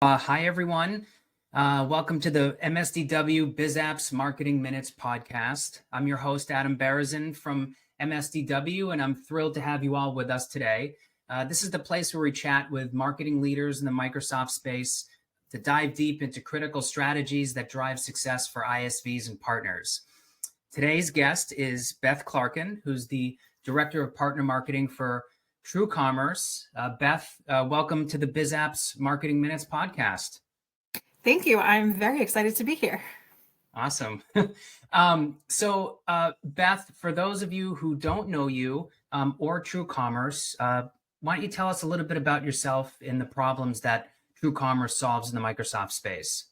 Hi, everyone. Welcome to the MSDW Biz Apps Marketing Minutes podcast. I'm your host, Adam Berezin from MSDW, and I'm thrilled to have you all with us today. This is the place where we chat with marketing leaders in the Microsoft space to dive deep into critical strategies that drive success for ISVs and partners. Today's guest is Beth Clarkin, who's the Director of Partner Marketing for TrueCommerce. Beth, welcome to the Biz Apps Marketing Minutes podcast. Thank you. I'm very excited to be here. Awesome. Beth, for those of you who don't know you or TrueCommerce, why don't you tell us a little bit about yourself and the problems that TrueCommerce solves in the Microsoft space?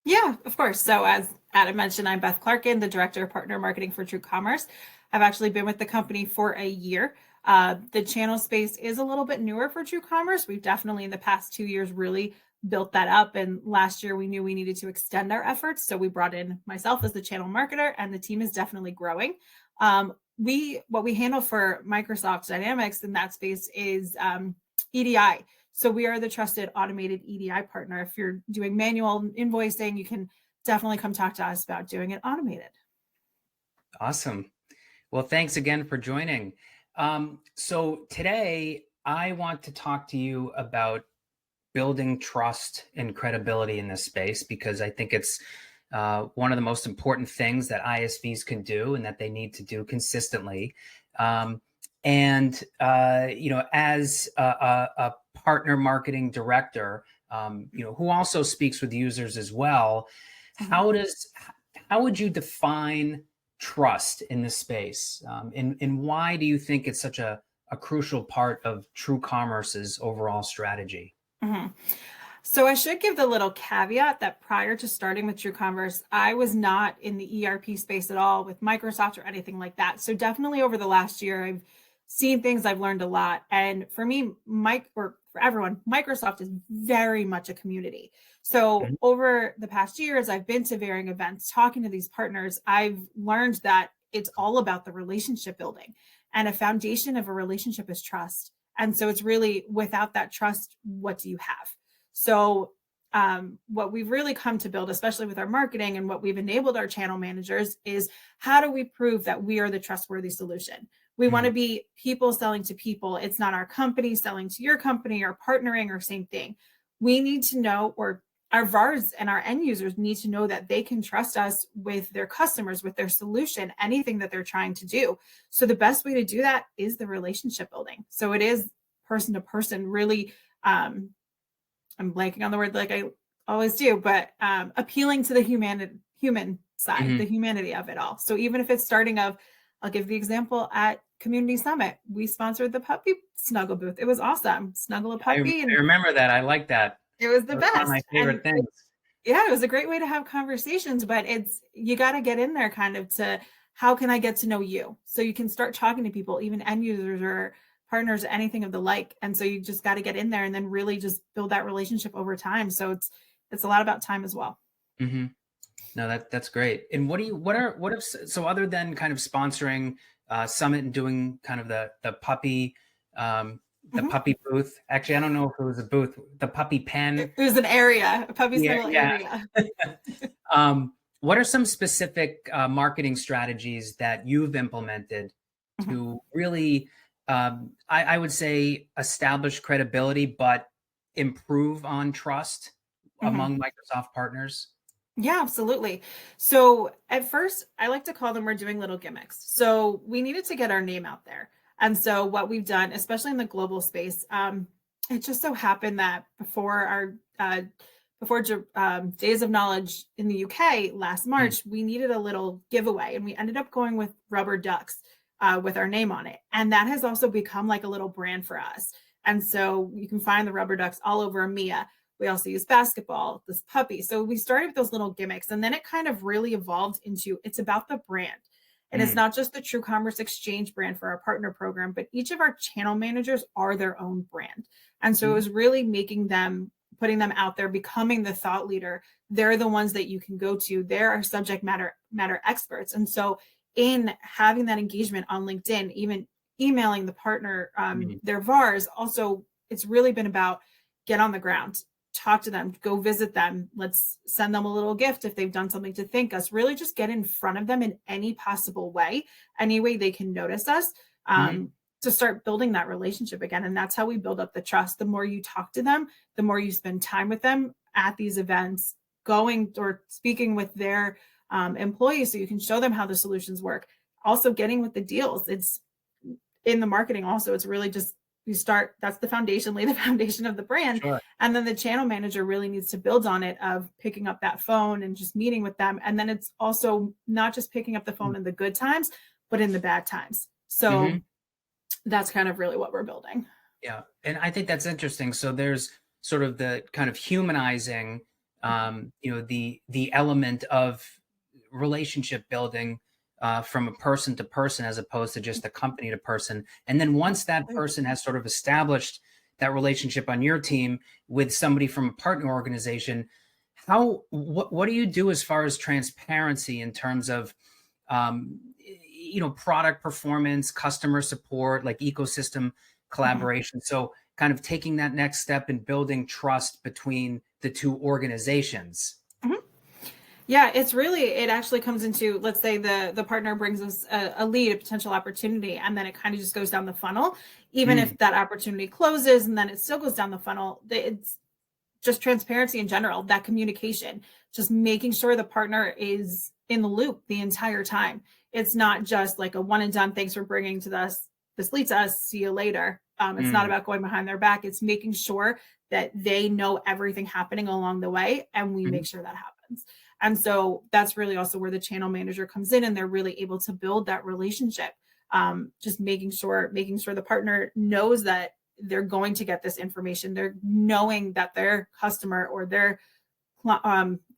Yeah, of course. So as Adam mentioned, I'm Beth Clarkin, the Director of Partner Marketing for TrueCommerce. I've actually been with the company for a year. The channel space is a little bit newer for TrueCommerce. We've definitely in the past 2 years really built that up. And last year we knew we needed to extend our efforts. So we brought in myself as the channel marketer, and the team is definitely growing. What we handle for Microsoft Dynamics in that space is EDI. So we are the trusted automated EDI partner. If you're doing manual invoicing, you can definitely come talk to us about doing it automated. Awesome. Well, thanks again for joining. So today I want to talk to you about building trust and credibility in this space, because I think it's one of the most important things that ISVs can do and that they need to do consistently. As a partner marketing director, who also speaks with users as well, how would you define trust in this space? And why do you think it's such a crucial part of TrueCommerce's overall strategy? Mm-hmm. So I should give the little caveat that prior to starting with TrueCommerce, I was not in the ERP space at all with Microsoft or anything like that. So definitely over the last year, I've seen things, I've learned a lot. And for me, for everyone, Microsoft is very much a community. So over the past years, I've been to varying events, talking to these partners. I've learned that it's all about the relationship building, and a foundation of a relationship is trust. And so it's really, without that trust, what do you have? So what we've really come to build, especially with our marketing and what we've enabled our channel managers, is how do we prove that we are the trustworthy solution? We want to be people selling to people. It's not our company selling to your company or partnering or same thing. We need to know, or our VARs and our end users need to know that they can trust us with their customers, with their solution, anything that they're trying to do. So the best way to do that is the relationship building. So it is person to person, really. I'm blanking on the word like I always do, but appealing to the human side, the humanity of it all. So even if it's starting of, I'll give the example at Community Summit, we sponsored the puppy snuggle booth. It was awesome. Snuggle a puppy. I remember that. I like that. It was the best. One of my favorite things. Yeah, it was a great way to have conversations, but you got to get in there kind of to, how can I get to know you? So you can start talking to people, even end users or partners, anything of the like. And so you just got to get in there and then really just build that relationship over time. So it's a lot about time as well. Mm-hmm. No, that's great. And so other than kind of sponsoring Summit and doing kind of the puppy, puppy booth, actually, I don't know if it was a booth, the puppy pen. It was an area, a puppy snuggle area. What are some specific marketing strategies that you've implemented to really, I would say, establish credibility, but improve on trust among Microsoft partners? Yeah, absolutely. So at first, I like to call them, we're doing little gimmicks. So we needed to get our name out there. And so what we've done, especially in the global space, it just so happened that before Days of Knowledge in the UK last March, we needed a little giveaway, and we ended up going with rubber ducks with our name on it. And that has also become like a little brand for us. And so you can find the rubber ducks all over EMEA. We also use basketball, this puppy. So we started with those little gimmicks, and then it kind of really evolved into, it's about the brand. And it's not just the TrueCommerce Exchange brand for our partner program, but each of our channel managers are their own brand. And so it was really putting them out there, becoming the thought leader. They're the ones that you can go to. They're our subject matter experts. And so in having that engagement on LinkedIn, even emailing the partner, their VARs, also, it's really been about get on the ground. talk to them, go visit them. Let's send them a little gift if they've done something to thank us. Really just get in front of them in any possible way, any way they can notice us, to start building that relationship again. And that's how we build up the trust. The more you talk to them, the more you spend time with them at these events, going or speaking with their employees so you can show them how the solutions work. Also getting with the deals. It's in the marketing also, it's really just, you start, that's the foundation, lay the foundation of the brand. Sure. And then the channel manager really needs to build on it of picking up that phone and just meeting with them. And then it's also not just picking up the phone in the good times, but in the bad times. So that's kind of really what we're building. Yeah. And I think that's interesting. So there's sort of the kind of humanizing, the element of relationship building from a person to person, as opposed to just a company to person. And then once that person has sort of established that relationship on your team with somebody from a partner organization, what do you do as far as transparency in terms of, product performance, customer support, like ecosystem collaboration? So kind of taking that next step and building trust between the two organizations. Yeah, it actually comes into, let's say the partner brings us a lead, a potential opportunity, and then it kind of just goes down the funnel. Even if that opportunity closes and then it still goes down the funnel, it's just transparency in general, that communication, just making sure the partner is in the loop the entire time. It's not just like a one and done, thanks for bringing this lead to us, see you later. It's not about going behind their back. It's making sure that they know everything happening along the way, and we make sure that happens. And so that's really also where the channel manager comes in, and they're really able to build that relationship. Just making sure the partner knows that they're going to get this information. They're knowing that their customer or their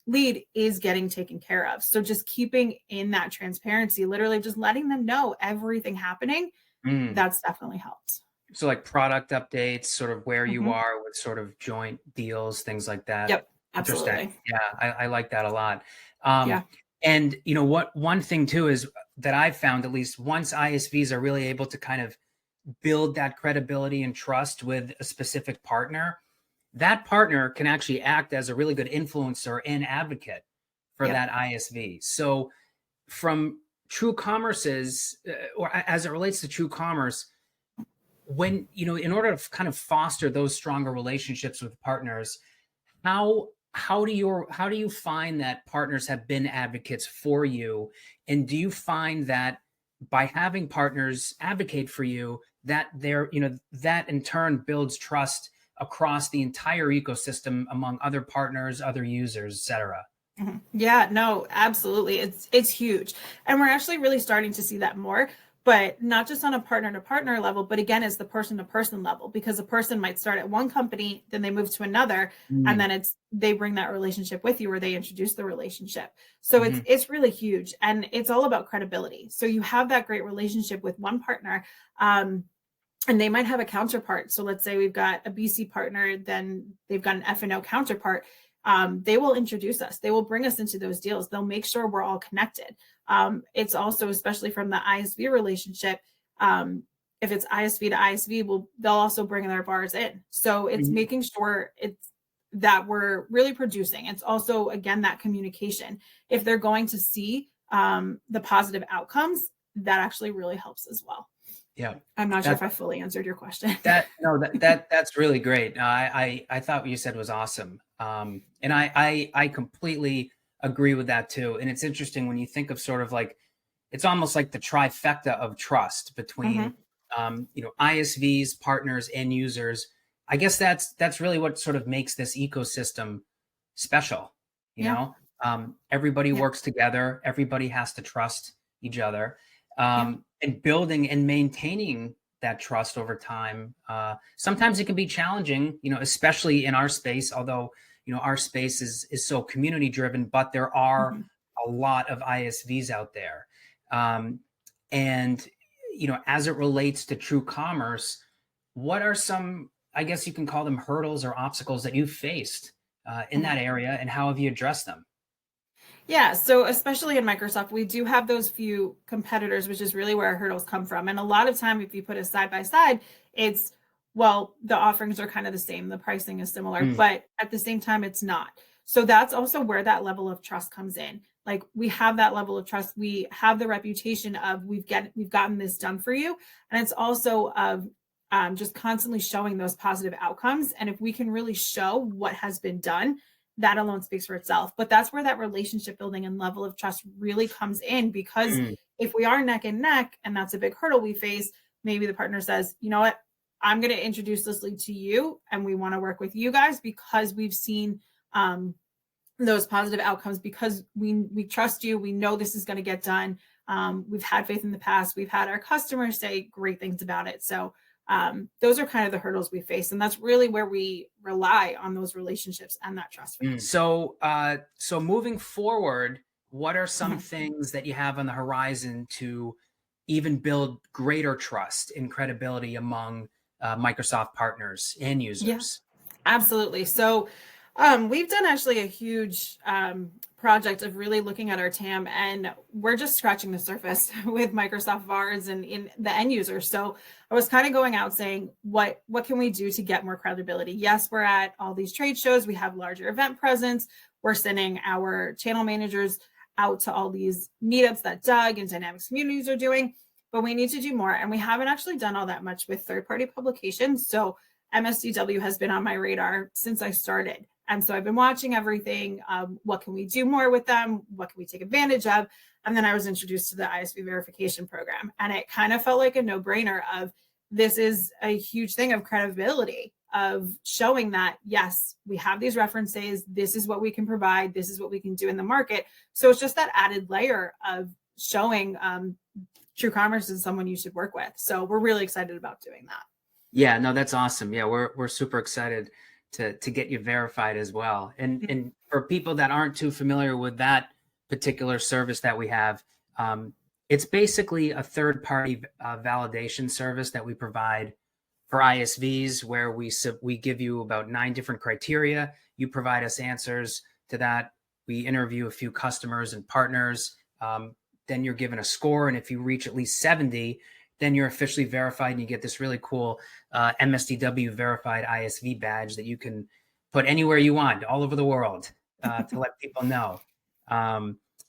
lead is getting taken care of. So just keeping in that transparency, literally just letting them know everything happening, that's definitely helped. So like product updates, sort of where you are with sort of joint deals, things like that. Yep. Absolutely. Interesting. Yeah, I like that a lot. Yeah. And one thing too is that I've found, at least once ISVs are really able to kind of build that credibility and trust with a specific partner, that partner can actually act as a really good influencer and advocate for that ISV. So from TrueCommerce's, or as it relates to TrueCommerce, when, in order to kind of foster those stronger relationships with partners, how do you find that partners have been advocates for you? And do you find that by having partners advocate for you, that that in turn builds trust across the entire ecosystem among other partners, other users, et cetera? Yeah, no, absolutely. It's huge. And we're actually really starting to see that more, but not just on a partner to partner level, but again, it's the person to person level, because a person might start at one company, then they move to another, and then they bring that relationship with you, or they introduce the relationship. So it's really huge, and it's all about credibility. So you have that great relationship with one partner, and they might have a counterpart. So let's say we've got a BC partner, then they've got an F&O counterpart. They will introduce us. They will bring us into those deals. They'll make sure we're all connected. It's also, especially from the ISV relationship, if it's ISV to ISV, they'll also bring their bars in. So it's making sure that we're really producing. It's also, again, that communication. If they're going to see the positive outcomes, that actually really helps as well. Yeah. I'm not sure if I fully answered your question. That's really great. I thought what you said was awesome. And I completely agree with that too. And it's interesting when you think of sort of like, it's almost like the trifecta of trust between, ISVs, partners, and users. I guess that's really what sort of makes this ecosystem special. Everybody works together. Everybody has to trust each other. And building and maintaining that trust over time. Sometimes it can be challenging, especially in our space, although, our space is so community driven, but there are a lot of ISVs out there. And, as it relates to TrueCommerce, what are some, I guess you can call them hurdles or obstacles that you've faced in that area, and how have you addressed them? Yeah, so especially in Microsoft, we do have those few competitors, which is really where our hurdles come from. And a lot of time, if you put us side by side, it's well, the offerings are kind of the same, the pricing is similar, but at the same time, it's not. So that's also where that level of trust comes in. Like, we have that level of trust. We have the reputation of we've gotten this done for you. And it's also of just constantly showing those positive outcomes. And if we can really show what has been done, that alone speaks for itself. But that's where that relationship building and level of trust really comes in, because if we are neck and neck, and that's a big hurdle we face, maybe the partner says, you know what, I'm going to introduce this lead to you, and we want to work with you guys because we've seen those positive outcomes, because we trust you. We know this is going to get done. We've had faith in the past. We've had our customers say great things about it. So those are kind of the hurdles we face. And that's really where we rely on those relationships and that trust. So moving forward, what are some things that you have on the horizon to even build greater trust and credibility among Microsoft partners and users? Yeah, absolutely. So we've done actually a huge project of really looking at our TAM, and we're just scratching the surface with Microsoft VARs and in the end user. So I was kind of going out saying, what can we do to get more credibility? Yes, we're at all these trade shows. We have larger event presence. We're sending our channel managers out to all these meetups that Doug and Dynamics Communities are doing, but we need to do more. And we haven't actually done all that much with third-party publications. So MSDW has been on my radar since I started. And so I've been watching everything. What can we do more with them? What can we take advantage of? And then I was introduced to the ISV verification program. And it kind of felt like a no-brainer of, this is a huge thing of credibility, of showing that, yes, we have these references. This is what we can provide. This is what we can do in the market. So it's just that added layer of showing TrueCommerce is someone you should work with. So we're really excited about doing that. Yeah, no, that's awesome. Yeah, we're super excited to get you verified as well. And for people that aren't too familiar with that particular service that we have, it's basically a third-party validation service that we provide for ISVs, where we give you about 9 different criteria. You provide us answers to that. We interview a few customers and partners. Then you're given a score, and if you reach at least 70, then you're officially verified, and you get this really cool MSDW verified ISV badge that you can put anywhere you want, all over the world, to let people know.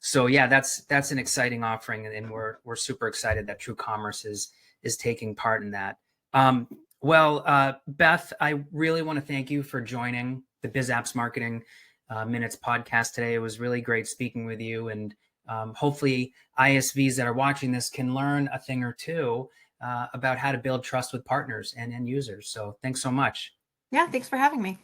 So yeah, that's an exciting offering, and we're super excited that TrueCommerce is taking part in that. Beth, I really want to thank you for joining the Biz Apps Marketing Minutes podcast today. It was really great speaking with you, and hopefully ISVs that are watching this can learn a thing or two about how to build trust with partners and end users. So thanks so much. Yeah, thanks for having me.